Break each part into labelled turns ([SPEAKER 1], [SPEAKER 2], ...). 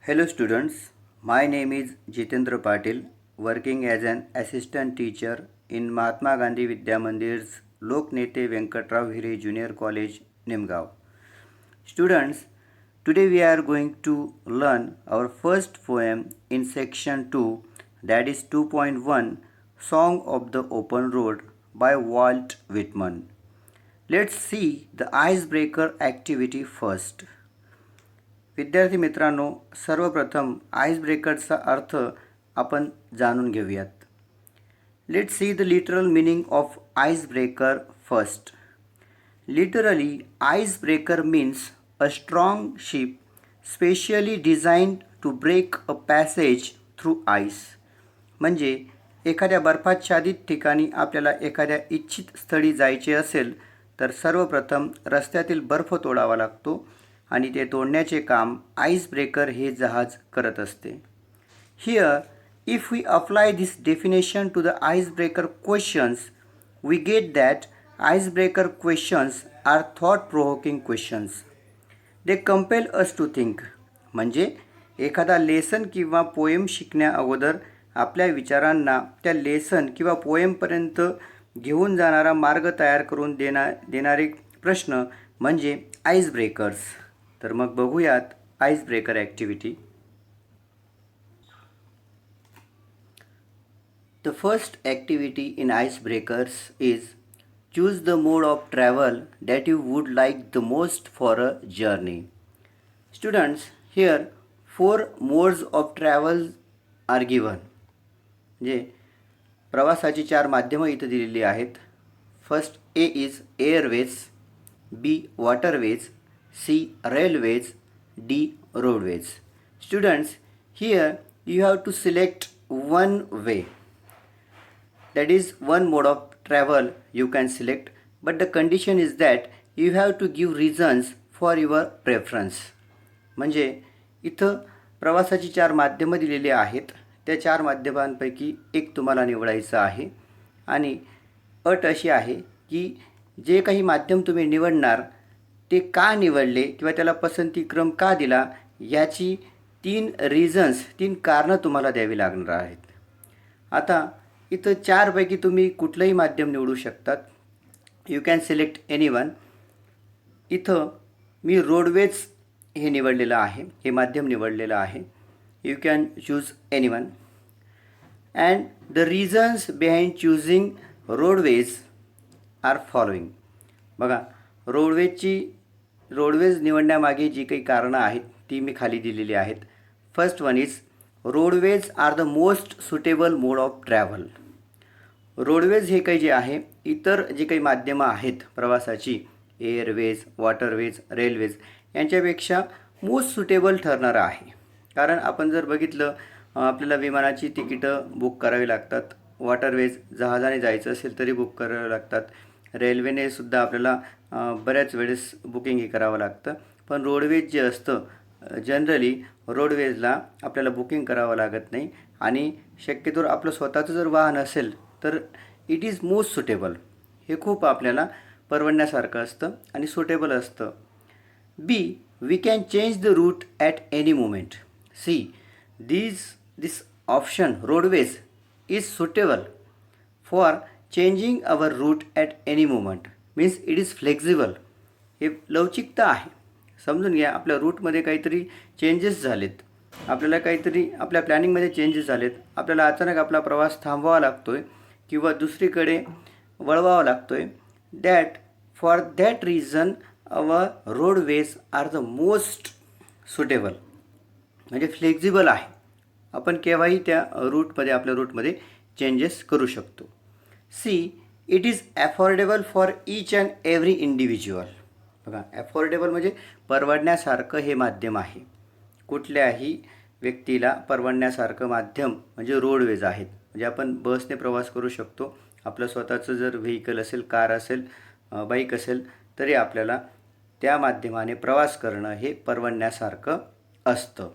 [SPEAKER 1] Hello students, my name is Jitendra Patil, working as an assistant teacher in Mahatma Gandhi Vidya Mandir's Loknete Venkatrao Hire Junior College, Nimgaon. Students, today we are going to learn our first poem in section 2, that is 2.1, Song of the Open Road by Walt Whitman. Let's see the icebreaker activity first. विद्यार्थी मित्रांनो, सर्वप्रथम ice ब्रेकरचा अर्थ आपण जाणून घेऊयात. Let's see the literal meaning of ice breaker first. Literally ice breaker means a strong ship specially designed to break a passage through ice. म्हणजे एखाद्या बर्फाच्छादित ठिकाणी आपल्याला एखाद्या इच्छित स्थळी जायचे असेल तर सर्वप्रथम रस्त्यातील बर्फ तोडावा लागतो आणि ते तोडण्याचे काम आइस ब्रेकर हे जहाज करत असते. Here if we apply this definition to the ice breaker questions we get that ice breaker questions are thought provoking questions. They compel us to think. म्हणजे एखादा लेसन किंवा पोएम शिकण्या अगोदर आपल्या विचारांना त्या लेसन किंवा पोएमपर्यंत घेऊन जाणारा मार्ग तयार करून देणारे प्रश्न म्हणजे आइस ब्रेकर्स. तर मग बघूयात ice breaker activity. The first activity in ice breakers is choose the mode of travel that you would like the most for a journey. Students, here 4 modes of travel are given. म्हणजे प्रवासाची 4 माध्यमं इथं दिलेली आहेत. First A is airways, B waterways, C. Railways, D. Roadways. Students, here you have to select one way. That is one mode of travel you can select, but the condition is that you have to give reasons for your preference. म्हणजे इथं प्रवासाची 4 माध्यमं दिलेली आहेत. त्या 4 माध्यमांपैकी एक तुम्हाला निवडायचं आहे आणि अट अशी आहे की जे काही माध्यम तुम्ही निवडणार ते का निवडले किंवा त्याला पसंतीक्रम का दिला याची 3 रिझन्स 3 कारणं तुम्हाला द्यावी लागणार आहेत. आता इथं 4 पैकी तुम्ही कुठलंही माध्यम निवडू शकतात. You can select any one. इथं मी रोडवेज हे निवडलेलं आहे, हे माध्यम निवडलेलं आहे. You can choose any one. And the reasons behind choosing roadways are following. बघा, रोडवेज निवडण्यामागे जी काही कारणं आहेत ती मी खाली दिलेली आहेत. First one is roadways are the most suitable mode of travel. Roadways हे काही जे आहे इतर जे काही माध्यमं आहेत प्रवासाची एअरवेज, वॉटरवेज, रेल्वेज यांच्यापेक्षा मोस्ट सुटेबल ठरणारं आहे. कारण आपण जर बघितलं आपल्याला विमानाची तिकीटं बुक करावी लागतात, वॉटरवेज जहाजाने जायचं असेल तरी बुक करावे लागतात, रेल्वेने सुद्धा आपल्याला बऱ्याच वेळेस बुकिंग हे करावं लागतं. पण रोडवेज जे असतं जनरली रोडवेजला आपल्याला बुकिंग करावं लागत नाही आणि शक्यतोवर आपलं स्वतःचं जर वाहन असेल तर इट इज मोस्ट सुटेबल. हे खूप आपल्याला परवडण्यासारखं असतं आणि सुटेबल असतं. B, we can change the route at any moment. C, this option roadways is suitable for changing our route at any moment. Means it is flexible. हे लवचिकता आहे. समजून घ्या, आपल्या रूटमध्ये काहीतरी चेंजेस झालेत, आपल्याला काहीतरी आपल्या प्लॅनिंगमध्ये चेंजेस झालेत, आपल्याला अचानक आपला प्रवास थांबवावा लागतो आहे किंवा दुसरीकडे वळवावा लागतो आहे. For that reason our roadways are the most suitable. म्हणजे फ्लेक्झिबल आहे, आपण केव्हाही त्या रूटमध्ये आपल्या रूटमध्ये चेंजेस करू शकतो. C, it is affordable for each and every individual. बघा, अफोर्डेबल म्हणजे परवडण्यासारखं हे माध्यम आहे. कुठल्याही व्यक्तीला परवडण्यासारखं माध्यम म्हणजे रोडवेज आहेत. म्हणजे आपण बसने प्रवास करू शकतो. आपलं स्वतःचं जर व्हेकल असेल, कार असेल, बाईक असेल तरी आपल्याला त्या माध्यमाने प्रवास करणं हे परवडण्यासारखं असतं.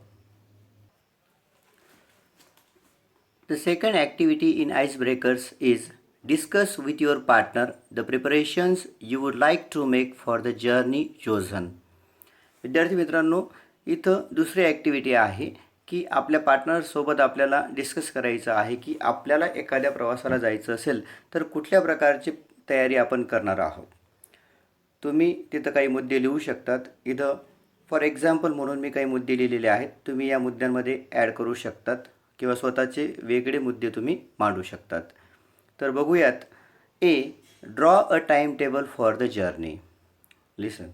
[SPEAKER 1] The second activity in ice breakers is discuss with your partner the preparations you would like to make for the journey chosen. विद्यार्थी मित्रांनो, इथं दुसरी ॲक्टिव्हिटी आहे की आपल्या पार्टनरसोबत आपल्याला डिस्कस करायचं आहे की आपल्याला एखाद्या प्रवासाला जायचं असेल तर कुठल्या प्रकारची तयारी आपण करणार आहोत. तुम्ही तिथं काही मुद्दे लिहू शकतात. इथं फॉर एक्झाम्पल म्हणून मी काही मुद्दे लिहिलेले आहेत. तुम्ही या मुद्द्यांमध्ये ॲड करू शकतात किंवा स्वतःचे वेगळे मुद्दे तुम्ही मांडू शकतात. तर बघूयात. A, draw a time table for the journey. Listen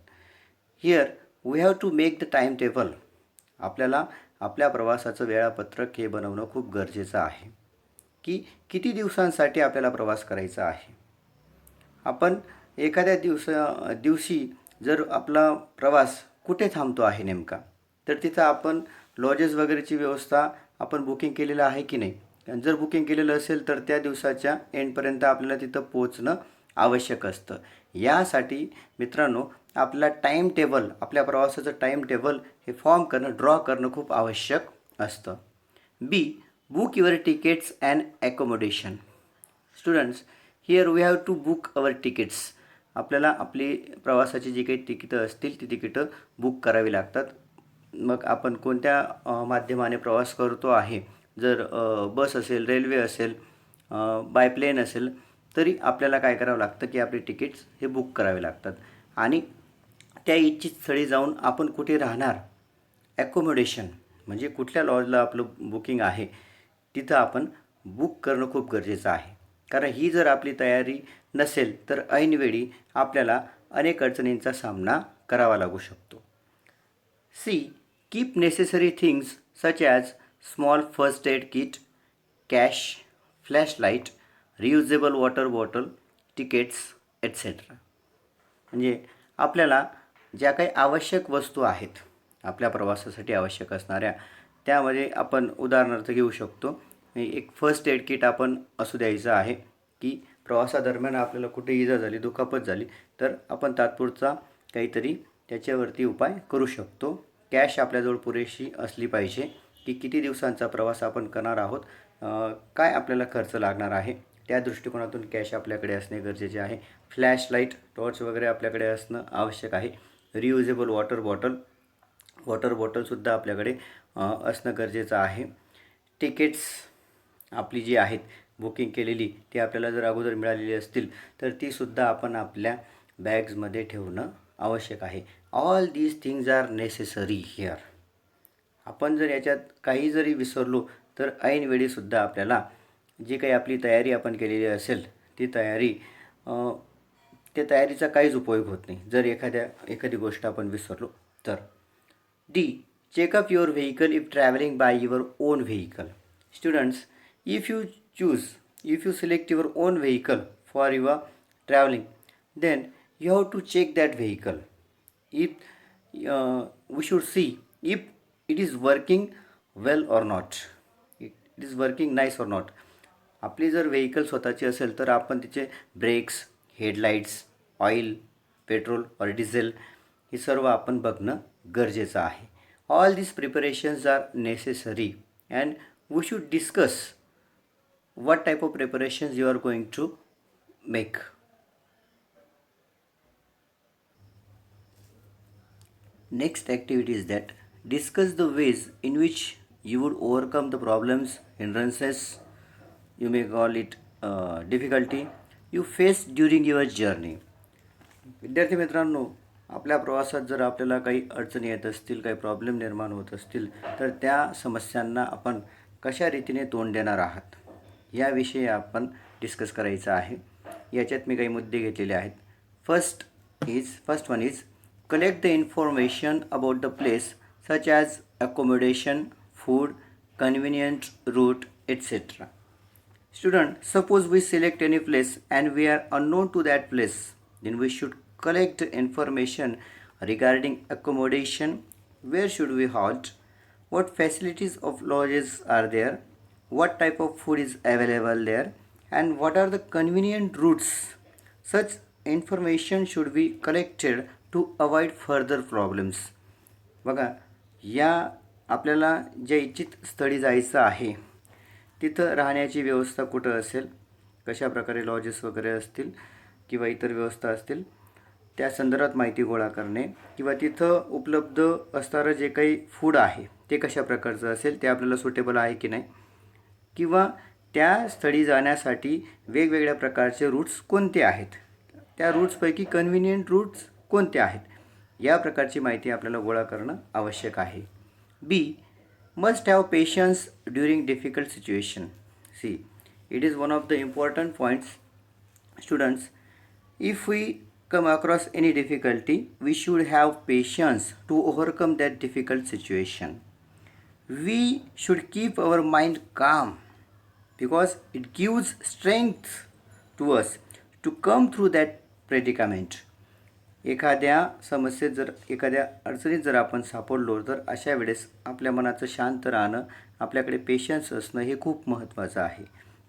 [SPEAKER 1] here we have to make the time table. आपल्याला आपल्या प्रवासाचं वेळापत्रक हे बनवणं खूप गरजेचं आहे की किती दिवसांसाठी आपल्याला प्रवास करायचा आहे. आपण एखाद्या दिवशी जर आपला प्रवास कुठे थांबतो आहे नेमका, तर तिथं आपण लॉजेस वगैरेची व्यवस्था आपण बुकिंग केलेलं आहे की नाही. जर बुकिंग केलेलं असेल तर त्या दिवसाच्या एंडपर्यंत आपल्याला तिथं पोहोचणं आवश्यक असतं. यासाठी मित्रांनो आपला टाईम टेबल, आपल्या प्रवासाचं टाईम टेबल हे फॉर्म करणं, ड्रॉ करणं खूप आवश्यक असतं. B, book your tickets and accommodation. Students, here we have to book our tickets. आपल्याला आपली प्रवासाची जी काही तिकीटं असतील ती तिकीटं बुक करावी लागतात. मग आपण कोणत्या माध्यमाने प्रवास करतो आहे, जर बस असेल, रेल्वे असेल, बाय प्लेन असेल, तरी आपल्याला काय करावं लागतं की आपले तिकीट्स हे बुक करावे लागतात. आणि त्या इच्छित स्थळी जाऊन आपण कुठे राहणार, ॲकोमोडेशन म्हणजे कुठल्या लॉजला आपलं बुकिंग आहे तिथं आपण बुक करणं खूप गरजेचं आहे. कारण ही जर आपली तयारी नसेल तर ऐनवेळी आपल्याला अनेक अडचणींचा सामना करावा लागू शकतो. C, keep necessary things such as small first aid kit, cash, flashlight, reusable water bottle, tickets etcetera. म्हणजे आपल्याला ज्या काही आवश्यक वस्तू आहेत आपल्या प्रवासासाठी आवश्यक असणाऱ्या, त्यामध्ये आपण उदाहरणार्थ घेऊ शकतो एक फर्स्ट एड किट आपण असू द्यायचं आहे की प्रवासादरम्यान आपल्याला कुठे इजा झाली, दुखापत झाली तर आपण तात्पुरता काहीतरी त्याच्यावरती उपाय करू शकतो. कॅश आपल्याजवळ पुरेशी असली पाहिजे की किती दिवसांचा प्रवास आपण करणार आहोत, काय आपल्याला खर्च लागणार आहे, त्या दृष्टिकोनातून कॅश आपल्याकडे असणे गरजेचे आहे. फ्लॅशलाईट, टॉर्च वगैरे आपल्याकडे असणं आवश्यक आहे. रियुजेबल वॉटर बॉटलसुद्धा आपल्याकडे असणं गरजेचं आहे. तिकीट्स आपली जी आहेत बुकिंग केलेली ती आपल्याला जर अगोदर मिळालेली असतील तर तीसुद्धा आपण आपल्या बॅग्समध्ये ठेवणं आवश्यक आहे. All these things are necessary here. आपण जर याच्यात काही जरी विसरलो तर ऐनवेळीसुद्धा आपल्याला जी काही आपली तयारी आपण केलेली असेल ती त्या तयारीचा काहीच उपयोग होत नाही जर एखादी गोष्ट आपण विसरलो तर. D, checkup your vehicle if travelling by your on vehicle. Students, if you select your own vehicle for your traveling, then you have to check that vehicle. We should see if it is working well or not, it is working nice or not. आपली जर vehicle स्वतःची असेल तर आपण तिचे brakes, headlights, oil, petrol और diesel हे सर्व आपण बघणं गरजेचं आहे. All this preparations are necessary and we should discuss what type of preparations you are going to make. Next activity is that discuss the ways in which you would overcome the problems, hindrances, you may call it difficulty you face during your journey. विद्यार्थी मित्रांनो, आपल्या प्रवासात जर आपल्याला काही अडचणी येत असतील, काही प्रॉब्लेम निर्माण होत असतील तर त्या समस्यांना आपण कशा रीतीने तोंड देणार आहात याविषयी आपण डिस्कस करायचं आहे. याच्यात मी काही मुद्दे घेतलेले आहेत. First one is collect the information about the place such as accommodation, food, convenient route etcetera. Student, suppose we select any place and we are unknown to that place, then we should collect information regarding accommodation, where should we halt, what facilities of lodges are there, what type of food is available there, and what are the convenient routes. Such information should be collected to avoid further problems. बघा, या आपल्याला ज्या इच्छित स्थळी जायचं आहे तिथं राहण्याची व्यवस्था कुठं असेल, कशा प्रकारे लॉजेस वगैरे असतील किंवा इतर व्यवस्था असतील त्या संदर्भात माहिती गोळा करणे किंवा तिथं उपलब्ध असणारं जे काही फूड आहे ते कशा प्रकारचं असेल, ते आपल्याला सुटेबल आहे की नाही, किंवा त्या स्थळी जाण्यासाठी वेगवेगळ्या प्रकारचे रूट्स कोणते आहेत, त्या रूट्सपैकी कन्व्हिनियंट रूट्स कोणते आहेत, या प्रकारची माहिती आपल्याला गोळा करणं आवश्यक आहे. B, must have patience during difficult situation. C, it is one of the important points. Students, if we come across any difficulty, we should have patience to overcome that difficult situation. We should keep our mind calm because it gives strength to us to come through that predicament. एखाद्या समस्येत जर, एखाद्या अडचणीत जर आपण सापडलो, तर अशा वेळेस आपल्या मनाचं शांत राहणं, आपल्याकडे पेशन्स असणं हे खूप महत्त्वाचं आहे.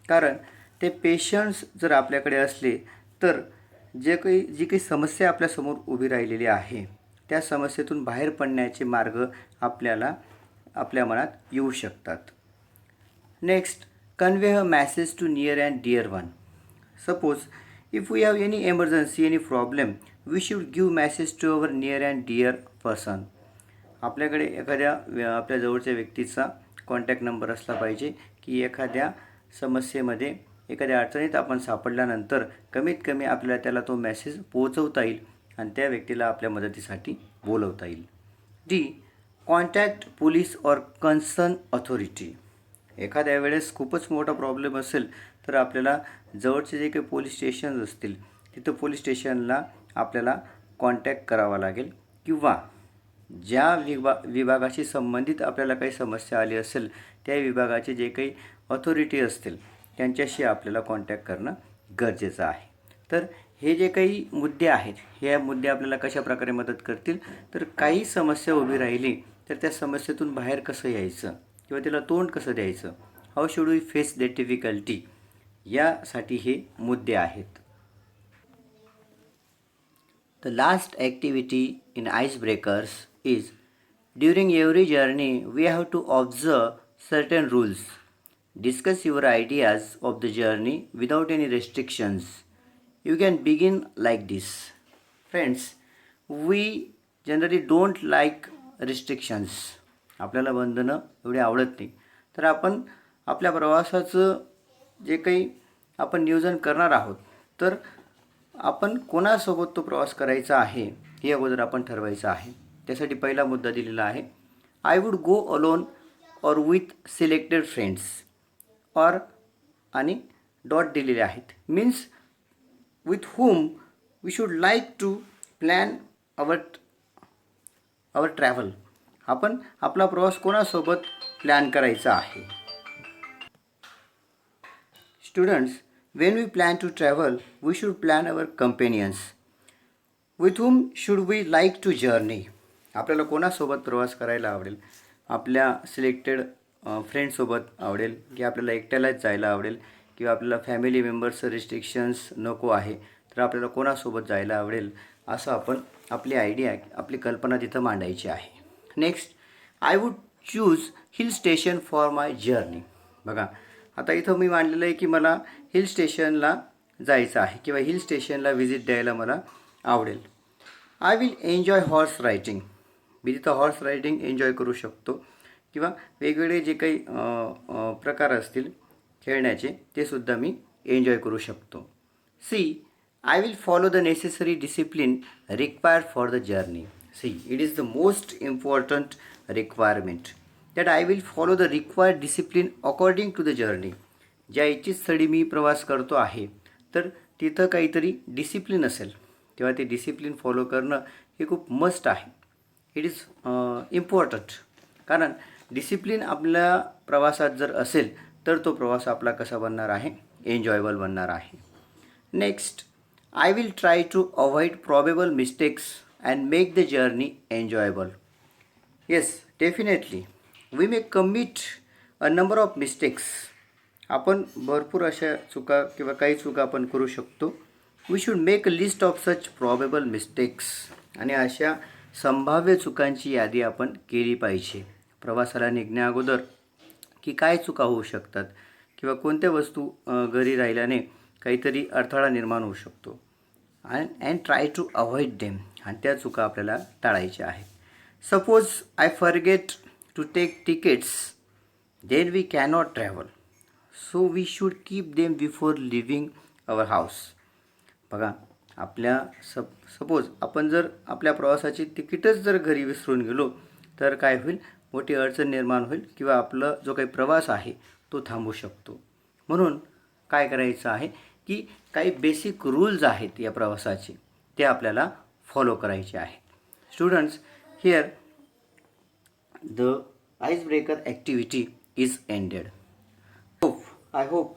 [SPEAKER 1] कारण ते पेशन्स जर आपल्याकडे असले तर जी काही समस्या आपल्यासमोर उभी राहिलेली आहे, त्या समस्येतून बाहेर पडण्याचे मार्ग आपल्याला आपल्या मनात येऊ शकतात. Next, convey a message to near and dear one. Suppose if we have any emergency, any problem, we should give message to our near and dear person. आपल्याकडे एखाद्या आपल्या जवळच्या व्यक्तीचा कॉन्टॅक्ट नंबर असला पाहिजे, की एखाद्या समस्येमध्ये, एखाद्या अडचणीत आपण सापडल्यानंतर कमीत कमी आपल्याला त्याला तो मेसेज पोहोचवता येईल आणि त्या व्यक्तीला आपल्या मदतीसाठी बोलवता येईल. D, contact police or concern authority. एखाद्या वेळेस खूपच मोठा प्रॉब्लेम असेल तर आपल्याला जवळचे जे काही पोलीस स्टेशन असतील, तिथं पोलीस स्टेशनला आपल्याला कॉन्टॅक्ट करावा लागेल, किंवा ज्या विभागाशी संबंधित आपल्याला काही समस्या आली असेल, त्या विभागाचे जे काही अथॉरिटी असतील त्यांच्याशी आपल्याला कॉन्टॅक्ट करणं गरजेचं आहे. तर हे जे काही मुद्दे आहेत, हे मुद्दे आपल्याला कशा प्रकारे मदत करतील, तर काही समस्या उभी राहिली तर त्या समस्येतून बाहेर कसं यायचं किंवा त्याला तोंड कसं द्यायचं, how should we face that difficulty, यासाठी हे मुद्दे आहेत. The last activity in ice breakers is, during every journey we have to observe certain rules. Discuss your ideas of the journey without any restrictions. You can begin like this. Friends, we generally don't like restrictions. आपल्याला बंधनं एवढी आवडत नाही. तर आपण आपल्या प्रवासाचं जे काही आपण नियोजन करणार आहोत, तर आपण कोणासोबत तो प्रवास करायचा आहे हे अगोदर आपण ठरवायचं आहे. त्यासाठी पहिला मुद्दा दिलेला आहे, I would go alone or with selected friends. और आणि डॉट दिलेले आहेत, means with whom we should like to plan our travel. आपण आपला प्रवास कोणासोबत प्लॅन करायचा आहे. Students, when we plan to travel, we should plan our companions. With whom should we like to journey? आपल्याला कोणासोबत प्रवास करायला आवडेल. आपल्या सिलेक्टेड फ्रेंडसोबत आवडेल, की आपल्याला एकट्यालाच जायला आवडेल, किंवा आपल्याला फॅमिली मेंबर्स रिस्ट्रिक्शन्स नको आहे, तर आपल्याला कोणासोबत जायला आवडेल, असं आपण आपली आयडिया, आपली कल्पना तिथं मांडायची आहे. Next, I would choose hill station for my journey. बघा, आता इथं मी मांडलेलं आहे की मला हिल स्टेशनला जायचं आहे किंवा हिल स्टेशनला व्हिजिट द्यायला मला आवडेल. I will enjoy horse riding. मी तिथं हॉर्स रायडिंग एन्जॉय करू शकतो, किंवा वेगवेगळे जे काही प्रकार असतील खेळण्याचे, ते सुद्धा मी एन्जॉय करू शकतो. C, I will follow the necessary discipline required for the journey. C, it is the most important requirement that I will follow the required discipline according to the journey. ज्या इच्छित स्थळी मी प्रवास करतो आहे, तर तिथं काहीतरी डिसिप्लिन असेल, तेव्हा ते डिसिप्लिन फॉलो करणं हे खूप मस्ट आहे. It is important. कारण डिसिप्लिन आपल्या प्रवासात जर असेल तर तो प्रवास आपला कसा बनणार आहे, एन्जॉयबल बनणार आहे. Next, I will try to avoid probable mistakes and make the journey enjoyable. Yes, definitely we may commit a number of mistakes. आपण भरपूर अशा चुका किंवा काही चुका आपण करू शकतो. We should make a list of such probable mistakes. आणि अशा संभाव्य चुकांची यादी आपण केली पाहिजे प्रवासाला निघण्या अगोदर, की काय चुका होऊ शकतात किंवा कोणत्या वस्तू घरी राहिल्याने काहीतरी अडथळा निर्माण होऊ शकतो. And try to avoid them, आणि त्या चुका आपल्याला टाळायच्या आहेत. Suppose I forget to take tickets, then we cannot travel. So we should keep them before leaving our house. बघा, आपल्या सपोज आपण जर आपल्या प्रवासाची तिकीटच जर घरी विसरून गेलो तर काय होईल, मोठी अडचण निर्माण होईल किंवा आपला जो काही प्रवास आहे तो थांबू शकतो. म्हणून काय करायचं आहे की काही बेसिक रूल्स आहेत या प्रवासाचे, ते आपल्याला फॉलो करायचे आहेत. Students, here the ice breaker activity is ended. I hope